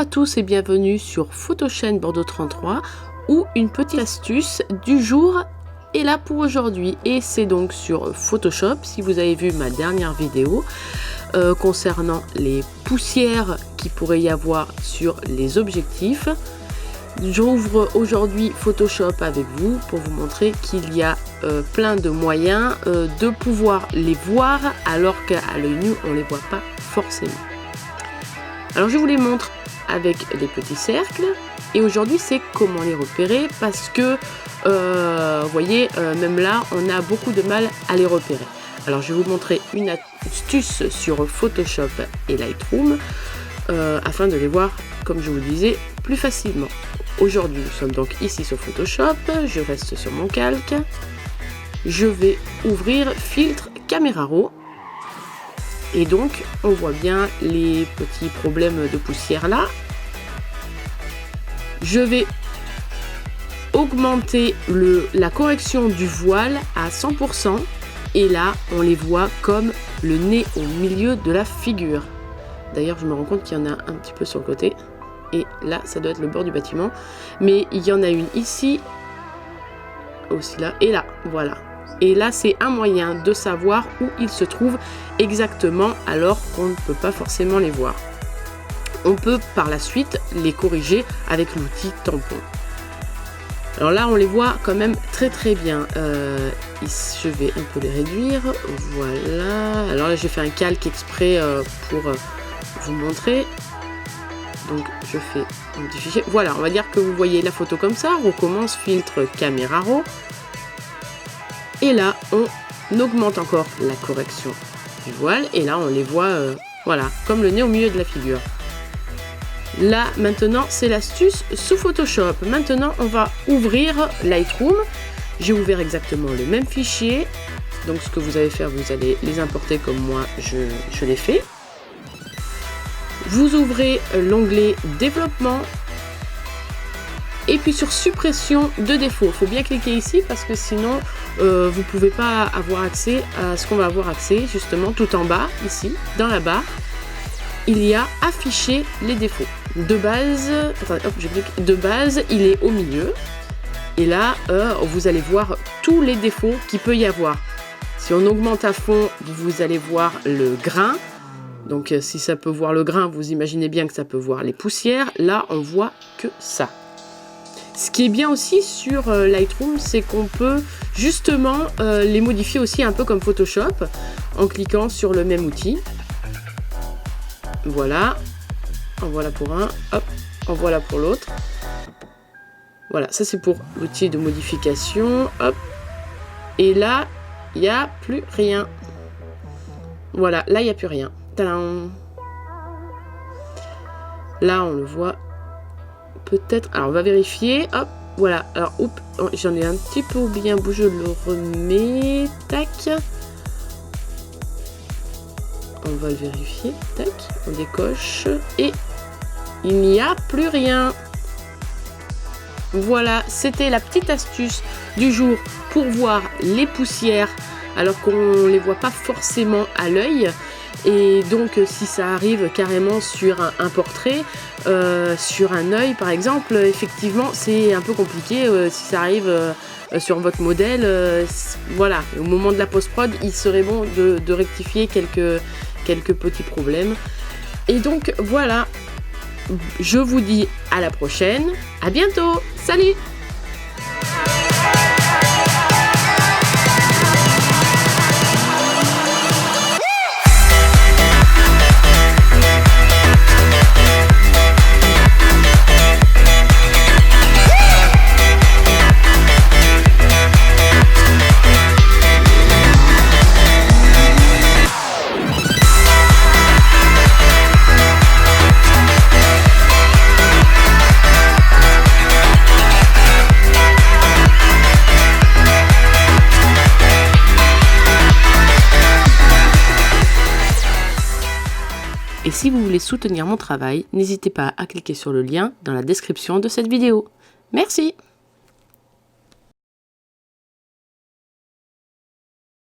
à tous et bienvenue sur Photochaine Bordeaux 33 où une petite astuce du jour est là pour aujourd'hui et c'est donc sur Photoshop. Si vous avez vu ma dernière vidéo concernant les poussières qu'il pourrait y avoir sur les objectifs, j'ouvre aujourd'hui Photoshop avec vous pour vous montrer qu'il y a plein de moyens de pouvoir les voir alors qu'à l'œil nu on ne les voit pas forcément. Alors je vous les montre avec des petits cercles et aujourd'hui c'est comment les repérer parce que vous voyez même là on a beaucoup de mal à les repérer. Alors je vais vous montrer une astuce sur Photoshop et Lightroom afin de les voir comme je vous disais plus facilement. Aujourd'hui nous sommes donc ici sur Photoshop, je reste sur mon calque, je vais ouvrir filtre caméra raw. Et donc, on voit bien les petits problèmes de poussière là. Je vais augmenter la correction du voile à 100%. Et là, on les voit comme le nez au milieu de la figure. D'ailleurs, je me rends compte qu'il y en a un petit peu sur le côté. Et là, ça doit être le bord du bâtiment. Mais il y en a une ici, aussi là, et là, voilà. Et là, c'est un moyen de savoir où ils se trouvent exactement alors qu'on ne peut pas forcément les voir. On peut par la suite les corriger avec l'outil tampon. Alors là, on les voit quand même très bien. Je vais un peu les réduire. Voilà. Alors là, j'ai fait un calque exprès pour vous montrer. Donc, je fais un petit fichier. Voilà, on va dire que vous voyez la photo comme ça. On recommence filtre caméra raw. Et là, on augmente encore la correction du voile. Et là, on les voit, voilà, comme le nez au milieu de la figure. Là, maintenant, c'est l'astuce sous Photoshop. Maintenant, on va ouvrir Lightroom. J'ai ouvert exactement le même fichier. Donc, ce que vous allez faire, vous allez les importer comme moi, je l'ai fait. Vous ouvrez l'onglet Développement. Et puis sur suppression de défauts, il faut bien cliquer ici parce que sinon vous ne pouvez pas avoir accès à ce qu'on va avoir accès justement tout en bas, ici, dans la barre. Il y a afficher les défauts. De base, attendez, hop, je clique. De base, il est au milieu. Et là, vous allez voir tous les défauts qu'il peut y avoir. Si on augmente à fond, vous allez voir le grain. Donc si ça peut voir le grain, vous imaginez bien que ça peut voir les poussières. Là, on voit que ça. Ce qui est bien aussi sur Lightroom, c'est qu'on peut justement les modifier aussi un peu comme Photoshop en cliquant sur le même outil. Voilà, en voilà pour un, hop, en voilà pour l'autre. Voilà, ça c'est pour l'outil de modification, hop. Et là, il n'y a plus rien. Voilà, là il n'y a plus rien. Tadam. Là, on le voit. Peut-être, alors on va vérifier, hop, voilà, alors j'en ai un petit peu oublié un bout, je le remets, tac, on va le vérifier, tac, on décoche, et il n'y a plus rien. Voilà, c'était la petite astuce du jour pour voir les poussières alors qu'on ne les voit pas forcément à l'œil. Et donc si ça arrive carrément sur un portrait, sur un œil par exemple, effectivement c'est un peu compliqué. Si ça arrive sur votre modèle, voilà, au moment de la post-prod, il serait bon de rectifier quelques petits problèmes. Et donc voilà, je vous dis à la prochaine, à bientôt, salut! Et si vous voulez soutenir mon travail, n'hésitez pas à cliquer sur le lien dans la description de cette vidéo. Merci!